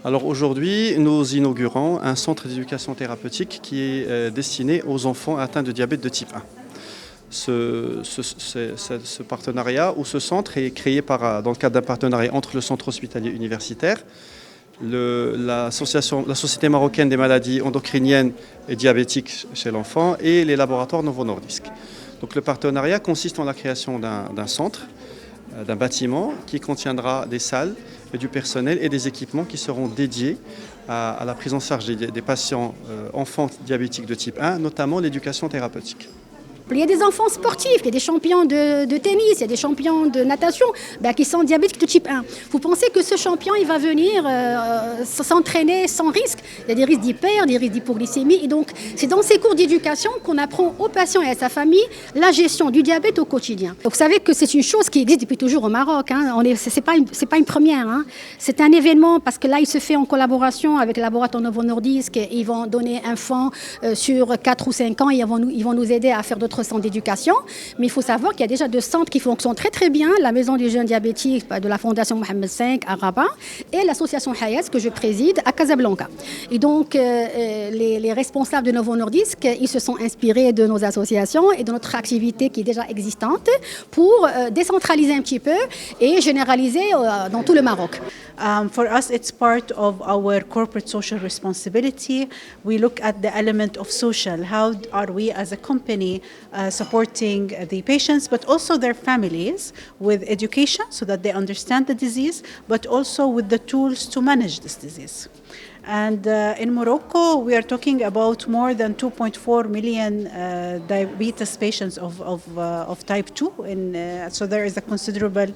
Alors aujourd'hui, nous inaugurons un centre d'éducation thérapeutique qui est destiné aux enfants atteints de diabète de type 1. Ce partenariat ou ce centre est créé dans le cadre d'un partenariat entre le centre hospitalier universitaire, la Société marocaine des maladies endocriniennes et diabétiques chez l'enfant et les laboratoires Novo Nordisk. Donc le partenariat consiste en la création d'un centre, d'un bâtiment qui contiendra des salles et du personnel et des équipements qui seront dédiés à la prise en charge des patients enfants diabétiques de type 1, notamment l'éducation thérapeutique. Il y a des enfants sportifs, il y a des champions de tennis, il y a des champions de natation qui sont diabétiques de type 1. Vous pensez que ce champion il va venir s'entraîner sans risque? Il y a des risques d'hyper, des risques d'hypoglycémie. Et donc, c'est dans ces cours d'éducation qu'on apprend aux patients et à sa famille la gestion du diabète au quotidien. Donc, vous savez que c'est une chose qui existe depuis toujours au Maroc. C'est pas une première. C'est un événement parce que là, il se fait en collaboration avec le laboratoire Novo Nordisk. Ils vont donner un fonds sur 4 ou 5 ans et ils vont nous aider à faire d'autres centres d'éducation, mais il faut savoir qu'il y a déjà deux centres qui fonctionnent très très bien, la maison du jeune diabétique de la fondation Mohamed V à Rabat et l'association Hayat que je préside à Casablanca. Et donc les responsables de Novo Nordisk, ils se sont inspirés de nos associations et de notre activité qui est déjà existante pour décentraliser un petit peu et généraliser dans tout le Maroc. For us, it's part of our corporate social responsibility. We look at the element of social. How are we as a company supporting the patients, but also their families with education so that they understand the disease, but also with the tools to manage this disease. And in Morocco, we are talking about more than 2.4 million diabetes patients of type 2. So there is a considerable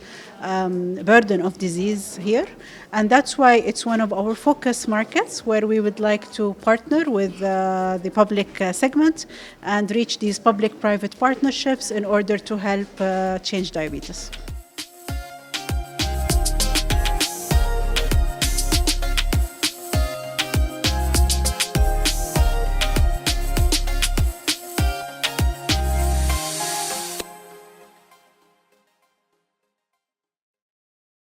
burden of disease here. And that's why it's one of our focus markets where we would like to partner with the public segment and reach these public-private partnerships in order to help change diabetes.